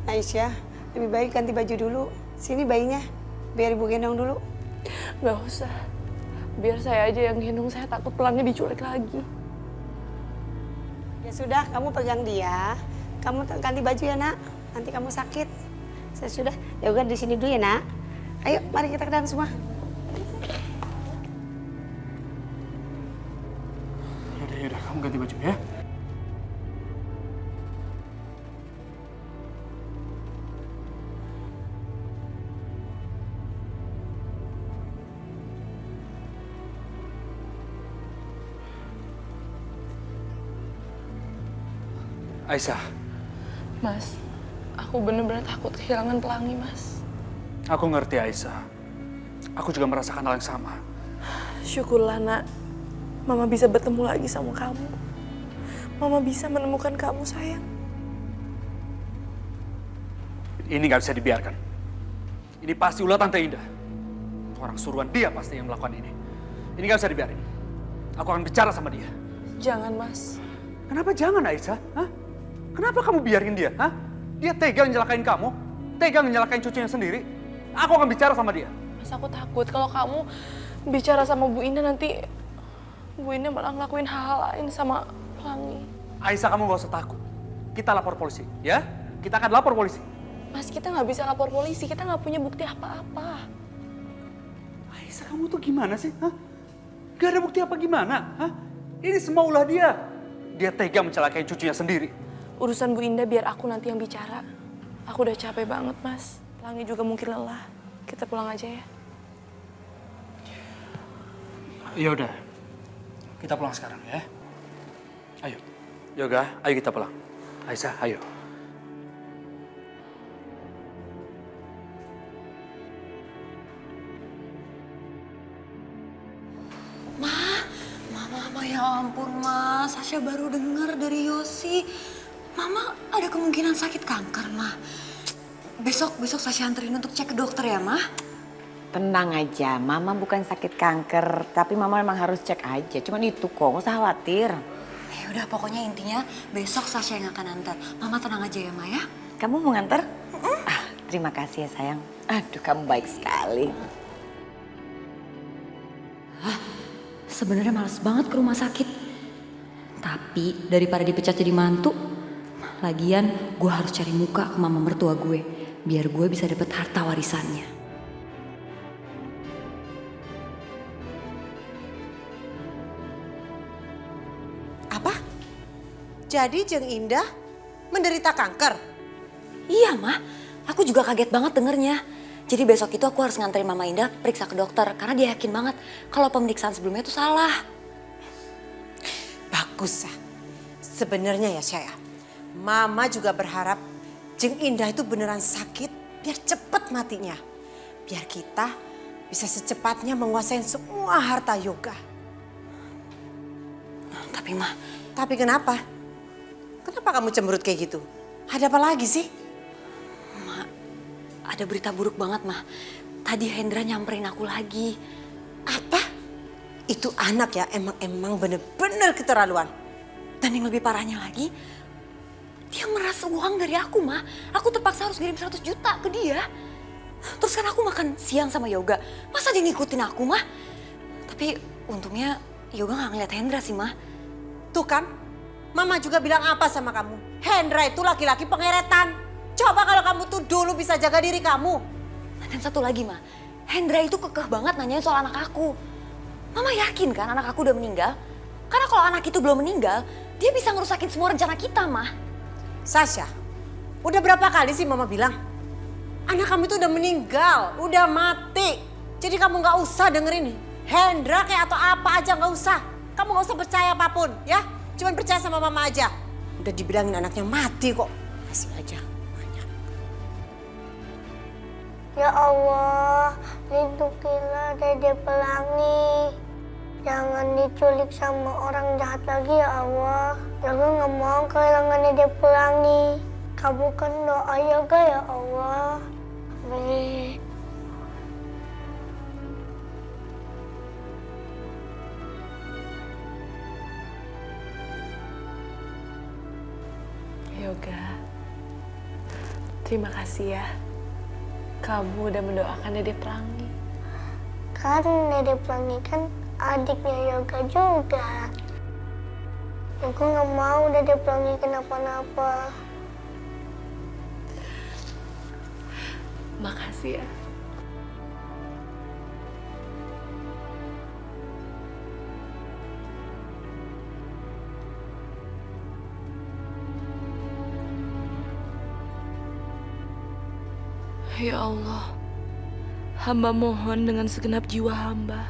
Aisyah, lebih baik ganti baju dulu. Sini bayinya, biar ibu gendong dulu. Nggak usah. Biar saya aja yang gendong, saya takut Pelangi diculik lagi. Ya sudah, kamu pegang dia. Kamu ganti baju ya Nak. Nanti kamu sakit. Saya sudah, Yoga di sini dulu ya Nak. Ayo, mari kita ke dalam semua. Yaudah, kamu ganti baju ya. Aisyah, Mas, aku bener-bener takut kehilangan Pelangi, Mas. aku ngerti Aisyah. Aku juga merasakan hal yang sama. Syukurlah, Nak. Mama bisa bertemu lagi sama kamu. Mama bisa menemukan kamu, sayang. Ini nggak bisa dibiarkan. Ini pasti ulah Tante Indah. Orang suruhan dia pasti yang melakukan ini. Ini nggak bisa dibiarin. Aku akan bicara sama dia. Jangan, Mas. Kenapa jangan, Aisyah? Hah? Kenapa kamu biarin dia? Hah? Dia tega nyelakain kamu, tega nyelakain cucunya sendiri. Aku akan bicara sama dia. Mas, aku takut kalau kamu bicara sama Bu Indah nanti Bu Indah malah ngelakuin hal-hal lain sama Pelangi. Aisyah, kamu gak usah takut. Kita lapor polisi, ya? Kita akan lapor polisi. Mas, kita nggak bisa lapor polisi. Kita nggak punya bukti apa-apa. Aisyah, kamu tuh gimana sih? Hah? Gak ada bukti apa gimana? Hah? Ini semua ulah dia. Dia tega mencelakai cucunya sendiri. Urusan Bu Indah biar aku nanti yang bicara. Aku udah capek banget, Mas. Pelangi juga mungkin lelah. Kita pulang aja ya. Ya udah, kita pulang sekarang ya. Ayo, Yoga, ayo kita pulang. Aisyah, ayo. Mama ya ampun Ma, Sasha baru dengar dari Yosi. Mama ada kemungkinan sakit kanker Ma. Besok Sasha anterin untuk cek ke dokter ya Ma. Tenang aja, Mama bukan sakit kanker, tapi Mama memang harus cek aja. Cuman itu kok, nggak usah khawatir. Ya udah pokoknya intinya besok Sasha yang akan antar. Mama tenang aja ya Ma ya. Kamu mau nganter? Terima kasih ya sayang. Aduh, kamu baik sekali. Sebenarnya males banget ke rumah sakit. Tapi daripada dipecat jadi mantu, lagian gue harus cari muka ke mama mertua gue. Biar gue bisa dapet harta warisannya. Apa? Jadi Jeng Indah menderita kanker? Iya Ma, aku juga kaget banget dengernya. Jadi besok itu aku harus nganterin Mama Indah periksa ke dokter. Karena dia yakin banget kalau pemeriksaan sebelumnya itu salah. Bagus ya. Sebenarnya ya saya, Mama juga berharap Jeng Indah itu beneran sakit biar cepet matinya. Biar kita bisa secepatnya menguasai semua harta Yoga. Tapi Ma. Tapi kenapa? Kenapa kamu cemberut kayak gitu? Ada apa lagi sih? Ma, ada berita buruk banget Ma. Tadi Hendra nyamperin aku lagi. Apa? Itu anak ya emang bener-bener keterlaluan. Dan yang lebih parahnya lagi, dia meras uang dari aku Ma. Aku terpaksa harus ngirim 100 juta ke dia. Terus kan aku makan siang sama Yoga. Masa dia ngikutin aku Ma? Tapi untungnya Yoga gak ngeliat Hendra sih Ma. Tuh kan, Mama juga bilang apa sama kamu? Hendra itu laki-laki pengeretan. Coba kalau kamu tuh dulu bisa jaga diri kamu. Dan satu lagi Ma, Hendra itu kekeh banget nanyain soal anak aku. Mama yakin kan anak aku udah meninggal? Karena kalau anak itu belum meninggal, dia bisa ngerusakin semua rencana kita Ma. Sasha, udah berapa kali sih Mama bilang? Anak kamu itu udah meninggal, udah mati. Jadi kamu gak usah dengerin Hendra kayak atau apa aja, gak usah. Kamu gak usah percaya apapun ya. Cuman percaya sama Mama aja. Udah dibilangin anaknya mati kok. Masih aja banyak. Ya Allah, lindungilah Dede Pelangi. Jangan diculik sama orang jahat lagi ya Allah. Yoga gak mau kehilangan Dede Pelangi. Kabulkan doa Yoga ya Allah. Amin. Yoga, terima kasih ya. Kamu udah mendoakan Dede Pelangi. Kan Dede Pelangi kan adiknya Yoga juga. Yoga gak mau Dede Pelangi kenapa-napa. Makasih ya. Ya Allah, hamba mohon dengan segenap jiwa hamba.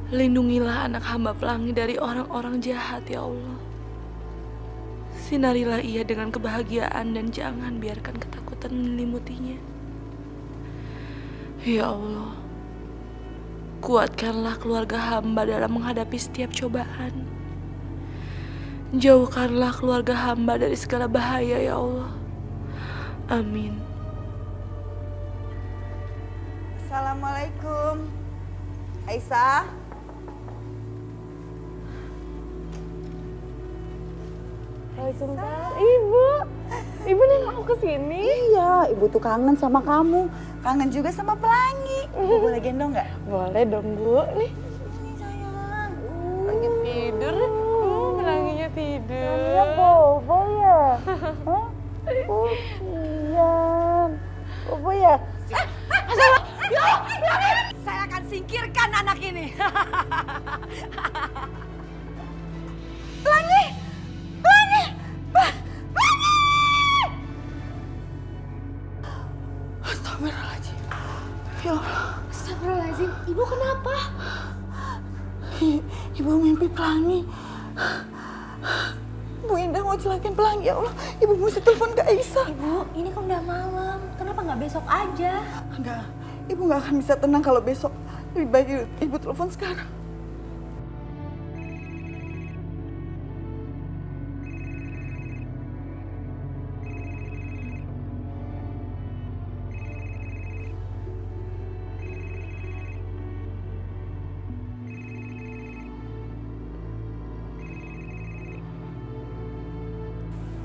Lindungilah anak hamba Pelangi dari orang-orang jahat ya Allah. Sinarilah ia dengan kebahagiaan dan jangan biarkan ketakutan menyelimuti-Nya. Ya Allah, kuatkanlah keluarga hamba dalam menghadapi setiap cobaan. Jauhkanlah keluarga hamba dari segala bahaya ya Allah. Amin. Assalamualaikum. Aisyah. Waalaikumsalam. Ibu. Ibu nengok aku ke sini. Iya, Ibu tuh kangen sama kamu. Kangen juga sama Pelangi. Ibu boleh gendong nggak? Boleh dong, Bu. Nih. Ini sayang. Lagi tidur. Pelanginya tidur. Pelanginya bobo ya? Hah? Pujian. Bobo ya? Saya akan singkirkan anak ini. Pelangi. Bu Indah mau celakain Pelangi, ya Allah. Ibu mesti telepon ke Aisyah. Ibu, ini kan udah malam. Kenapa nggak besok aja? Enggak, ibu nggak akan bisa tenang kalau besok. Lebih baik ibu telepon sekarang.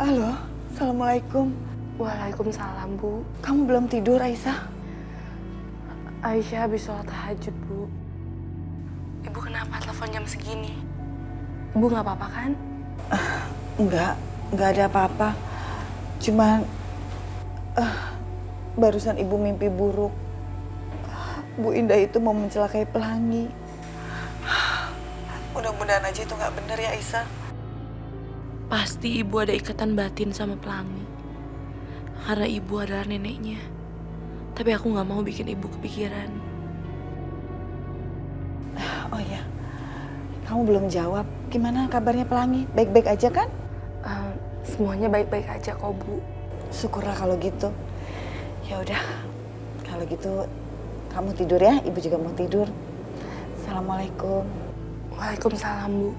Halo, Assalamualaikum. Waalaikumsalam, Bu. Kamu belum tidur, Aisyah? Aisyah habis sholat tahajud, Bu. Ibu kenapa telepon jam segini? Ibu nggak apa-apa kan? Enggak ada apa-apa. Cuman barusan ibu mimpi buruk. Bu Indah itu mau mencelakai Pelangi. Mudah-mudahan aja itu nggak benar ya, Aisyah. Pasti ibu ada ikatan batin sama Pelangi. Karena ibu adalah neneknya. Tapi aku nggak mau bikin ibu kepikiran. Oh iya, kamu belum jawab. Gimana kabarnya Pelangi? Baik-baik aja kan? Semuanya baik-baik aja kok, Bu. Syukurlah kalau gitu. Ya udah, kalau gitu kamu tidur ya. Ibu juga mau tidur. Assalamualaikum. Waalaikumsalam, Bu.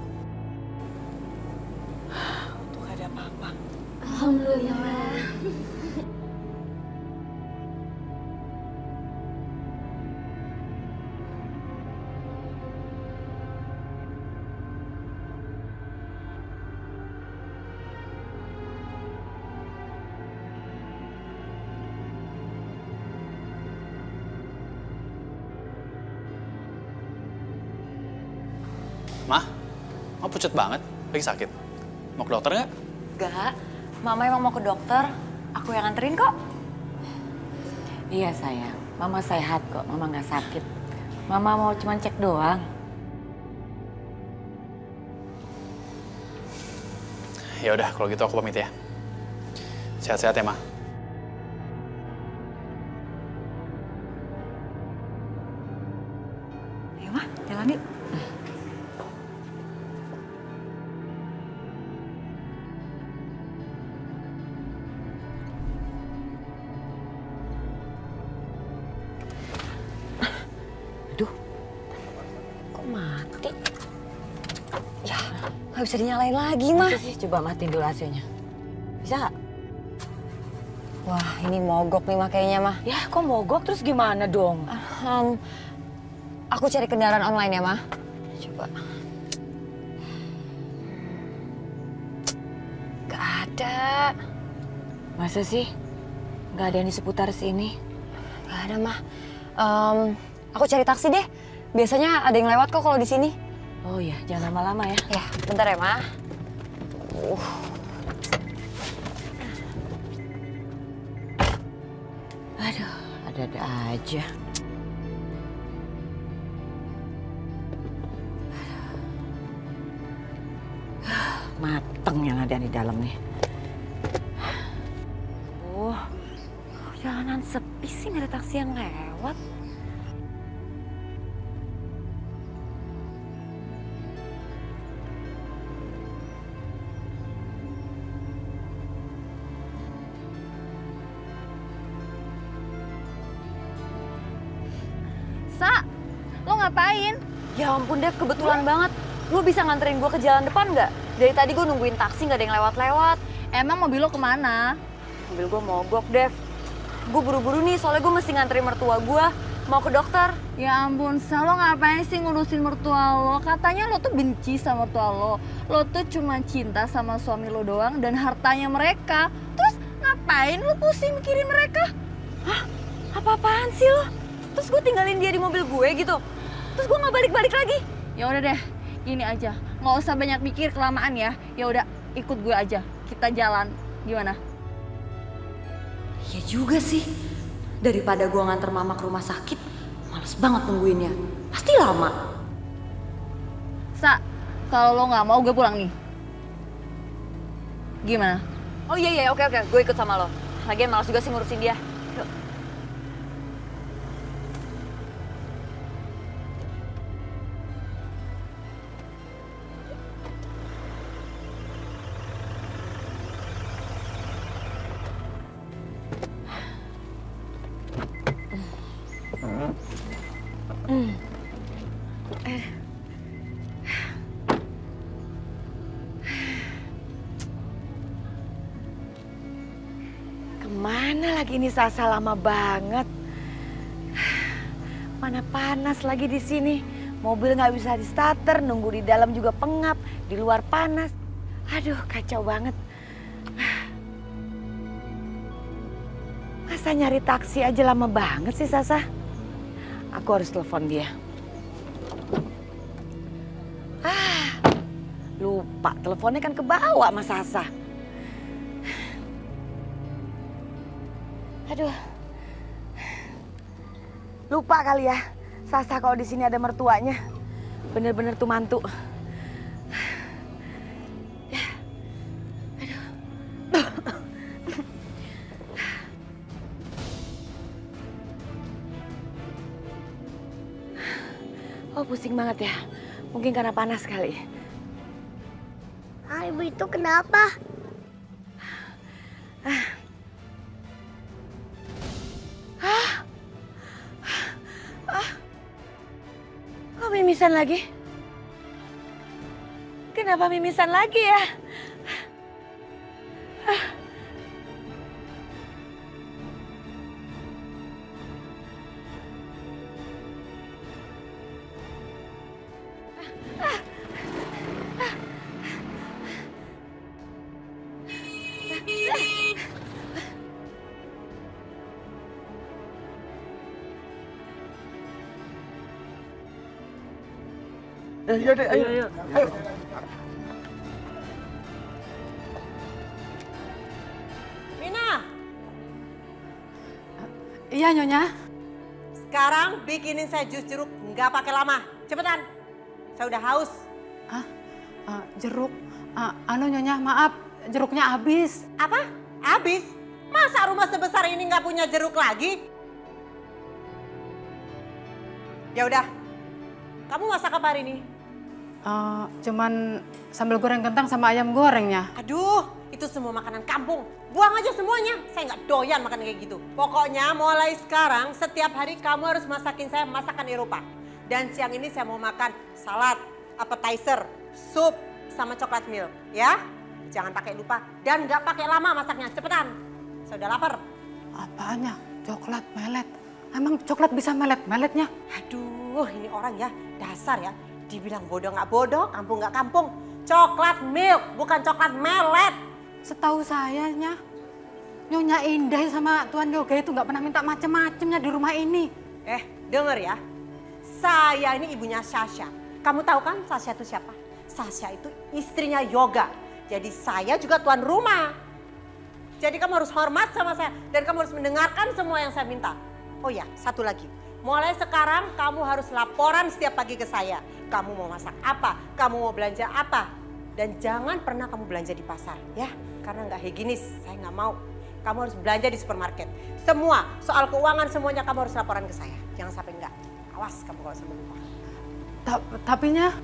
Tuh gak ada apa-apa. Alhamdulillah. Mah pucat banget, lagi sakit. Mau ke dokter nggak? Enggak, Mama emang mau ke dokter. Aku yang anterin kok. Iya sayang, Mama sehat kok, Mama nggak sakit. Mama mau cuma cek doang. Ya udah, kalau gitu aku pamit ya. Sehat-sehat ya, Ma. Ayo, Ma, jalan yuk. Mati. Ya, nggak bisa dinyalain lagi, Mah. Bisa sih, coba matiin dulu AC-nya. Bisa nggak? Wah, ini mogok nih, Mah, kayaknya, Mah. Ya, kok mogok terus gimana dong? Aku cari kendaraan online ya, Mah. Coba. Gak ada. Masa sih? Nggak ada yang di seputar sini? Gak ada, Mah. Aku cari taksi deh. Biasanya ada yang lewat kok kalau di sini. Oh iya, jangan lama-lama ya. Ya, bentar ya, Ma. Aduh, ada-ada aja. Mateng yang ada di dalam nih. Jalanan sepi sih, nggak ada taksi yang lewat. Sa, lo ngapain? Ya ampun, Dev, kebetulan banget. Lo bisa nganterin gue ke jalan depan nggak? Dari tadi gue nungguin taksi nggak ada yang lewat-lewat. Emang mobil lo kemana? Mobil gue mogok, Dev. Gue buru-buru nih, soalnya gue mesti nganterin mertua gue. Mau ke dokter. Ya ampun, Sa, lo ngapain sih ngurusin mertua lo? Katanya lo tuh benci sama mertua lo. Lo tuh cuma cinta sama suami lo doang dan hartanya mereka. Terus ngapain lo pusing mikirin mereka? Hah? Apa-apaan sih lo? Terus gue tinggalin dia di mobil gue gitu? Terus gue nggak balik-balik lagi? Ya udah deh, gini aja. Nggak usah banyak mikir kelamaan ya. Ya udah, ikut gue aja. Kita jalan. Gimana? Ya juga sih. Daripada gue nganter mama ke rumah sakit, males banget nungguinnya. Pasti lama. Sa, kalau lo nggak mau gue pulang nih. Gimana? Oh iya, oke. Gue ikut sama lo. Lagian males juga sih ngurusin dia. Yuk. Kemana lagi ini Sasa, lama banget. Mana panas lagi di sini. Mobil nggak bisa di starter, nunggu di dalam juga pengap, di luar panas. Aduh, kacau banget. Masa nyari taksi aja lama banget sih Sasa? Aku harus telepon dia. Lupa, teleponnya kan kebawa sama Sasa. Aduh. Lupa kali ya, Sasa kalau di sini ada mertuanya. Bener-bener tuh mantu. Oh, pusing banget ya. Mungkin karena panas kali. Ibu itu kenapa? Kok mimisan lagi? Kenapa mimisan lagi ya? Yaudah, ayo. Mina, Iya, Nyonya. sekarang bikinin saya jus jeruk, nggak pakai lama. Cepetan, saya udah haus. Jeruk. Nyonya, maaf. Jeruknya habis. Apa? Habis? Masa rumah sebesar ini nggak punya jeruk lagi? Ya udah, kamu masak apa hari ini? Cuman sambal goreng kentang sama ayam gorengnya. Aduh, itu semua makanan kampung. Buang aja semuanya. Saya nggak doyan makan kayak gitu. Pokoknya mulai sekarang setiap hari kamu harus masakin saya masakan Eropa. Dan siang ini saya mau makan salad, appetizer, sup, sama coklat milk. Ya, jangan pakai lupa. Dan nggak pakai lama masaknya. Cepetan. Saya udah lapar. Apanya? Coklat melet. Emang coklat bisa melet-meletnya? Aduh, ini orang ya dasar ya. Dibilang bodoh nggak bodoh, kampung nggak kampung. Coklat milk, bukan coklat melet. Setahu saya, Nyonya Indah sama Tuan Yoga itu nggak pernah minta macem-macemnya di rumah ini. Denger ya. Saya ini ibunya Sasha. Kamu tahu kan Sasha itu siapa? Sasha itu istrinya Yoga. Jadi saya juga tuan rumah. Jadi kamu harus hormat sama saya. Dan kamu harus mendengarkan semua yang saya minta. Oh ya, satu lagi. Mulai sekarang kamu harus laporan setiap pagi ke saya. Kamu mau masak apa? Kamu mau belanja apa? Dan jangan pernah kamu belanja di pasar ya. Karena nggak higienis, saya nggak mau. Kamu harus belanja di supermarket. Semua, soal keuangan semuanya kamu harus laporan ke saya. Jangan sampai enggak. Awas kamu kalau sampai lupa.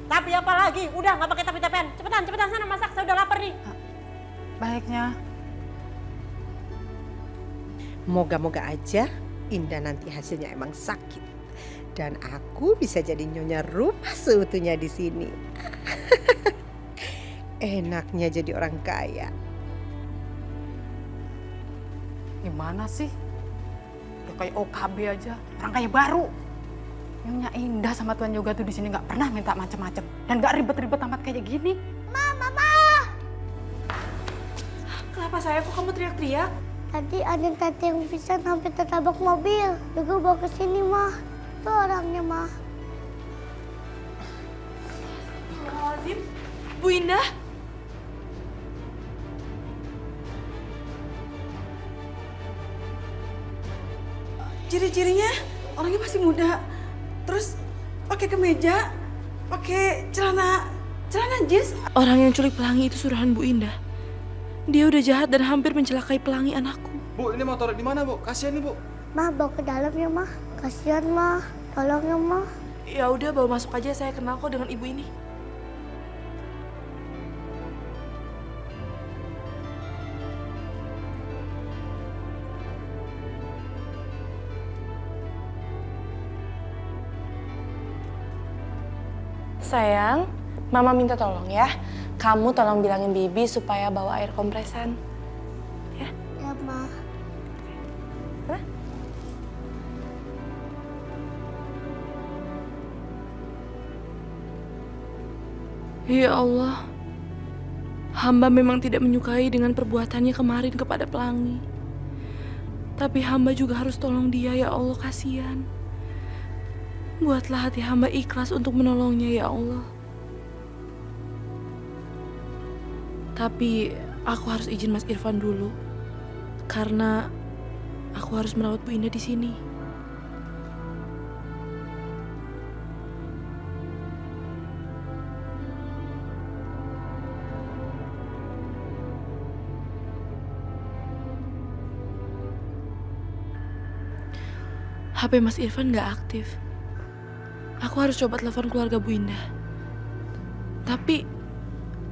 Tapi apa lagi? Udah nggak pakai tapi-tapian. Cepetan sana masak. Saya udah lapar nih. Baiknya. Moga-moga aja Indah nanti hasilnya emang sakit. Dan aku bisa jadi nyonya rumah seutuhnya di sini. Enaknya jadi orang kaya. Gimana sih? Udah kayak OKB aja, orang kaya baru. Nyonya Indah sama Tuan Yoga tuh di sini nggak pernah minta macam-macam dan nggak ribet-ribet amat kayak gini. Mama! Kenapa saya kok kamu teriak-teriak? Tadi ada tante yang bisa sampai tertabrak mobil. Juga bawa ke sini, Mah. Itu orangnya, Mah. Astagfirullahaladzim. Bu Indah? Ciri-cirinya orangnya masih muda. Terus pakai kemeja, pakai celana jeans. Orang yang culik pelangi itu suruhan Bu Indah. Dia udah jahat dan hampir mencelakai pelangi anakku. Bu, ini mau taruh di mana, Bu? Kasihan nih, Bu. Mah, bawa ke dalam ya, Mah. Kasihan, Mah. Tolong ya, Mah. Ya udah, bawa masuk aja. Saya kenal kok dengan ibu ini. Sayang, Mama minta tolong ya. Kamu tolong bilangin Bibi supaya bawa air kompresan. Ya, Mah. Ya Allah, hamba memang tidak menyukai dengan perbuatannya kemarin kepada Pelangi. Tapi hamba juga harus tolong dia, ya Allah, kasihan. Buatlah hati hamba ikhlas untuk menolongnya, ya Allah. Tapi aku harus izin Mas Irfan dulu, karena aku harus merawat Bu Indah di sini. HP Mas Irfan gak aktif. Aku harus coba telepon keluarga Bu Indah. Tapi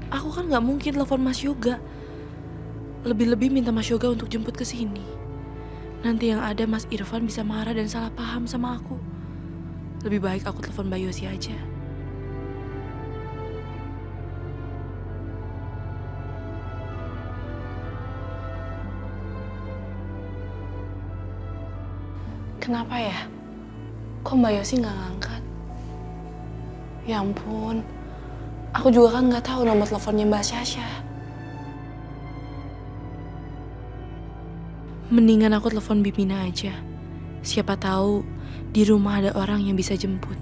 aku kan gak mungkin telepon Mas Yoga. Lebih-lebih minta Mas Yoga untuk jemput ke sini. Nanti yang ada Mas Irfan bisa marah dan salah paham sama aku. Lebih baik aku telepon Mbak Yosi aja. Kenapa ya? Kok Mbak Yosi nggak ngangkat? Ya ampun, aku juga kan nggak tahu nomor teleponnya Mbak Syasha. Mendingan aku telepon Bimina aja. Siapa tahu di rumah ada orang yang bisa jemput.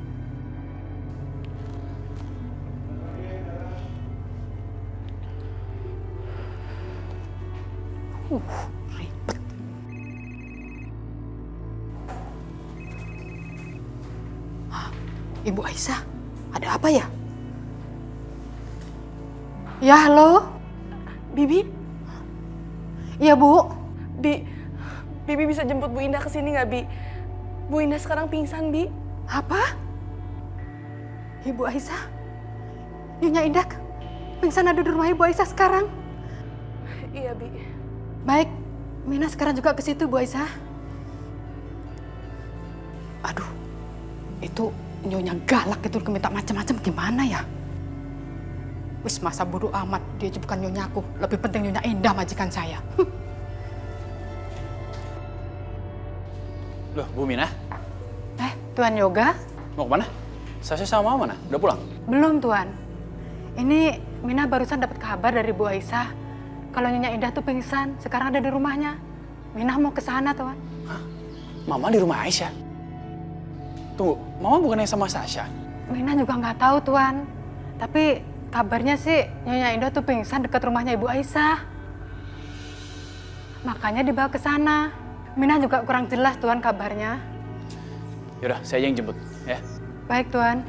Ribet. Ibu Aisyah, ada apa ya? Ya, halo? Bibi? Iya, Bu. Bibi bisa jemput Bu Indah ke sini nggak, Bi? Bu Indah sekarang pingsan, Bi. Apa? Ibu Aisyah? Nyonya Indah pingsan ada di rumah Ibu Aisyah sekarang? Iya, Bi. Baik, Mina sekarang juga ke situ, Bu Aisyah. Aduh, itu nyonya galak itu minta macam-macam gimana ya? Wis masa bodoh amat, dia juga bukan nyonyaku. Lebih penting Nyonya Indah majikan saya. Loh, Bu Mina, Tuan Yoga? mau kemana? Sasha sama Mama mana? Udah pulang? Belum, Tuan. Ini Mina barusan dapat kabar dari Bu Aisyah. Kalau Nyonya Indah tuh pingsan, sekarang ada di rumahnya. Mina mau ke sana, Tuan. Hah? Mama di rumah Aisyah? Tunggu, Mama bukannya sama Sasha? Mina juga nggak tahu, Tuan. Tapi kabarnya sih Nyonya Indah tuh pingsan dekat rumahnya Ibu Aisyah. Makanya dibawa ke sana. Mina juga kurang jelas, Tuan, kabarnya. Yaudah, saya aja yang jemput, ya. Baik, Tuan.